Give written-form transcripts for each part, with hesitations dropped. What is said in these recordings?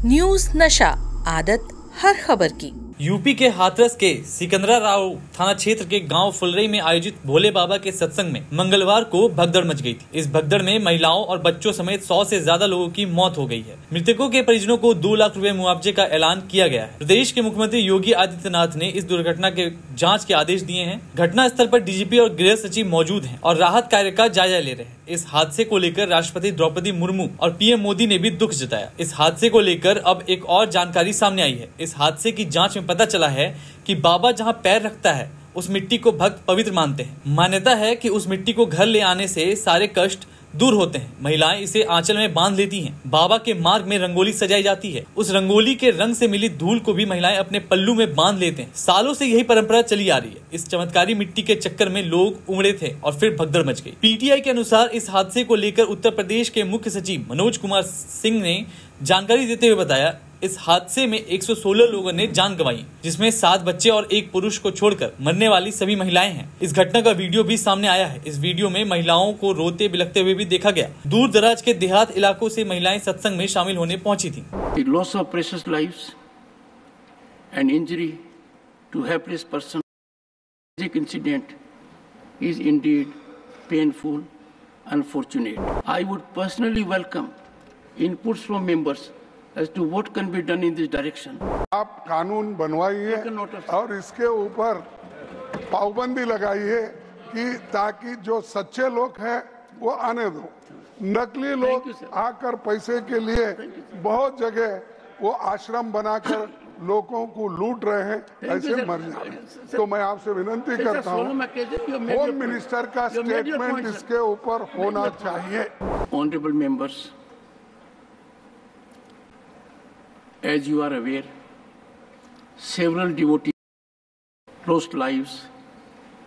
News नशा, आदत हर खबर की। यूपी के हाथरस के सिकंदराराव थाना क्षेत्र के गांव फुलरई में आयोजित भोले बाबा के सत्संग में मंगलवार को भगदड़ मच गई थी। इस भगदड़ में महिलाओं और बच्चों समेत 100 से ज्यादा लोगों की मौत हो गई है। मृतकों के परिजनों को 2 लाख रुपए मुआवजे का ऐलान किया गया है। प्रदेश के मुख्यमंत्री योगी आदित्यनाथ ने इस दुर्घटना के जाँच के आदेश दिए हैं। घटना स्थल पर डीजीपी और गृह सचिव मौजूद है और राहत कार्य का जायजा ले रहे हैं। इस हादसे को लेकर राष्ट्रपति द्रौपदी मुर्मू और पीएम मोदी ने भी दुख जताया। इस हादसे को लेकर अब एक और जानकारी सामने आई है। इस हादसे की जांच में पता चला है कि बाबा जहां पैर रखता है उस मिट्टी को भक्त पवित्र मानते हैं। मान्यता है कि उस मिट्टी को घर ले आने से सारे कष्ट दूर होते हैं। महिलाएं इसे आंचल में बांध लेती हैं। बाबा के मार्ग में रंगोली सजाई जाती है। उस रंगोली के रंग से मिली धूल को भी महिलाएं अपने पल्लू में बांध लेते हैं। सालों से यही परंपरा चली आ रही है। इस चमत्कारी मिट्टी के चक्कर में लोग उमड़े थे और फिर भगदड़ मच गई। पीटीआई के अनुसार इस हादसे को लेकर उत्तर प्रदेश के मुख्य सचिव मनोज कुमार सिंह ने जानकारी देते हुए बताया, इस हादसे में 116 लोगों ने जान गंवाई, जिसमें 7 बच्चे और 1 पुरुष को छोड़कर मरने वाली सभी महिलाएं हैं। इस घटना का वीडियो भी सामने आया है। इस वीडियो में महिलाओं को रोते बिलखते हुए भी देखा गया। दूर दराज के देहात इलाकों से महिलाएं सत्संग में शामिल होने पहुंची थी। The loss of precious lives and injury to helpless person, tragic incident is indeed painful, unfortunate. I would personally welcome inputs from members as to what can be done in this direction. आप कानून बनवाइए और इसके ऊपर पाबंदी लगाइए कि ताकि जो सच्चे लोग हैं वो आने दो। नकली लोग आकर पैसे के लिए बहुत जगह वो आश्रम बनाकर लोगों को लूट रहे हैं, ऐसे मर जाए। तो मैं आपसे विनंती करता हूँ, होम मिनिस्टर का स्टेटमेंट इसके ऊपर होना चाहिए। Honorable members, as you are aware, several devotees lost lives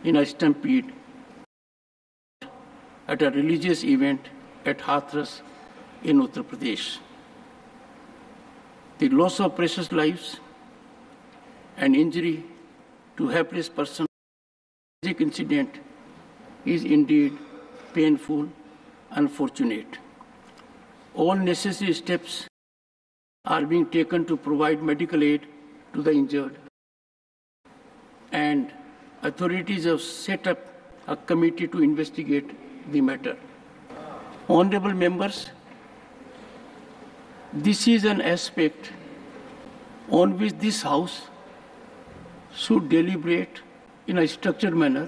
in a stampede at a religious event at Hathras in Uttar Pradesh. The loss of precious lives and injury to helpless person, tragic incident is indeed painful, unfortunate. All necessary steps are being taken to provide medical aid to the injured, and authorities have set up a committee to investigate the matter. Honorable members, this is an aspect on which this House should deliberate in a structured manner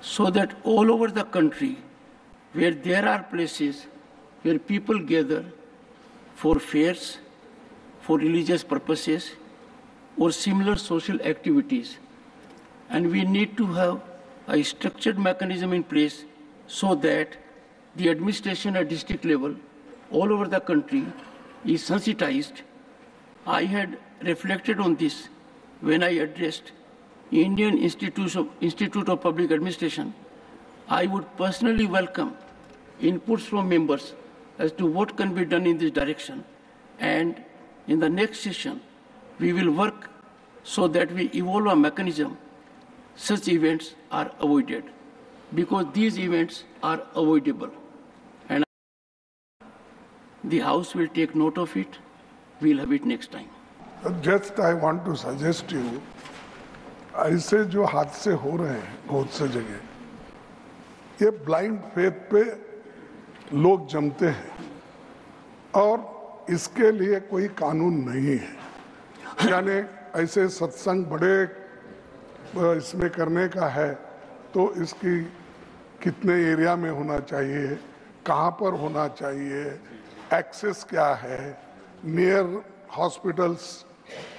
so that all over the country where there are places where people gather for fairs, for religious purposes or similar social activities, and we need to have a structured mechanism in place so that the administration at district level all over the country is sensitized. I had reflected on this when I addressed Indian Institute of Public Administration. I would personally welcome inputs from members as to what can be done in this direction, and in the next session, we will work so that we evolve a mechanism such events are avoided, because these events are avoidable. And the House will take note of it. We'll have it next time. Just I want to suggest you, ऐसे जो हादसे हो रहे हैं बहुत से जगह, ये ब्लाइंड फेथ पे लोग जमते हैं और इसके लिए कोई कानून नहीं है। यानी ऐसे सत्संग बड़े इसमें करने का है तो इसकी कितने एरिया में होना चाहिए, कहाँ पर होना चाहिए, एक्सेस क्या है, नियर हॉस्पिटल्स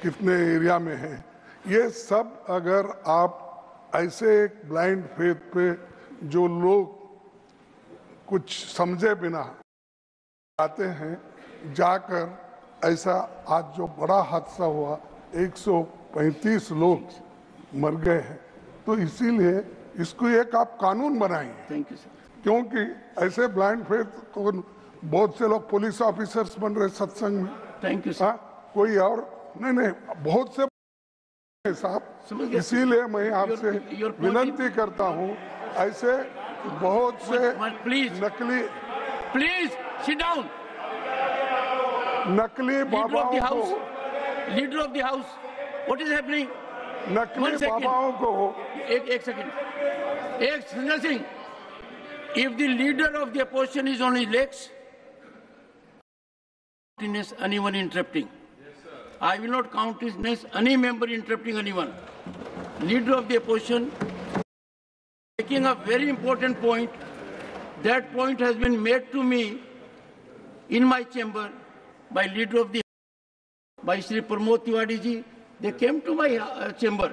कितने एरिया में है, ये सब अगर आप ऐसे एक ब्लाइंड फेथ पे जो लोग कुछ समझे बिना आते हैं, जाकर ऐसा आज जो बड़ा हादसा हुआ 135 लोग मर गए हैं, तो इसीलिए इसको एक आप कानून बनाइए। Thank you, sir. क्योंकि ऐसे ब्लाइंड फेथ तो बहुत से लोग पुलिस ऑफिसर्स बन रहे सत्संग में। Thank you, sir. कोई और नहीं, बहुत से साहब, इसीलिए मैं आपसे विनती करता हूँ, ऐसे बहुत से Please, नकली please sit down. नकली Leader of बाबाओं the को House. Leader of the House. What is happening? नकली 1 second. बाबाओं को एक second. Sanjay Singh, if the leader of the opposition is on his legs, anyone interrupting. I will not countenance any member interrupting anyone. Leader of the opposition making a very important point. That point has been made to me in my chamber by leader of the by Shri Pramod Tiwari ji. They came to my chamber.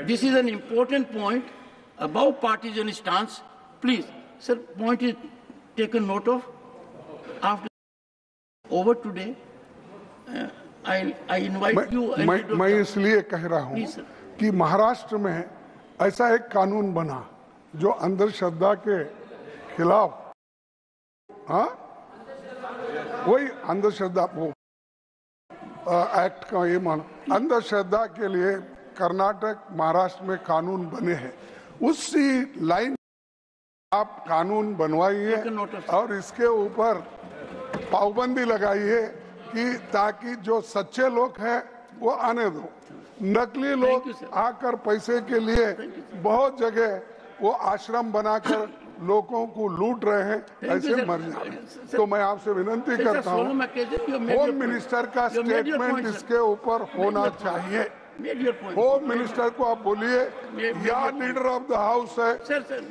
This is an important point about partisan stance. Please, sir, point is taken note of. After over today, I invite you. मैं इसलिए कह रहा हूँ कि महाराष्ट्र में ऐसा एक कानून बना जो अंधश्रद्धा के खिलाफ, हाँ, वही अंधश्रद्धा वो एक्ट का ये मान अंधश्रद्धा के लिए कर्नाटक महाराष्ट्र में कानून बने हैं। उसी लाइन आप कानून बनवाइए और इसके ऊपर पाबंदी लगाइए कि ताकि जो सच्चे लोग हैं वो आने दो। नकली लोग आकर पैसे के लिए बहुत जगह वो आश्रम बनाकर लोगों को लूट रहे हैं, ऐसे मर जाए। तो मैं आपसे विनंती करता हूँ, होम मिनिस्टर का स्टेटमेंट इसके ऊपर होना चाहिए। होम मिनिस्टर को आप बोलिए या लीडर ऑफ द हाउस है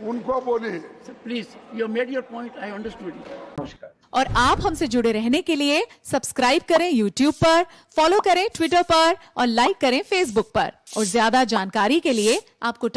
उनको बोलिए। Please, you made your point, I understood. नमस्कार। और आप हमसे जुड़े रहने के लिए सब्सक्राइब करें YouTube पर, फॉलो करें Twitter पर और लाइक करें Facebook पर। और ज्यादा जानकारी के लिए आपको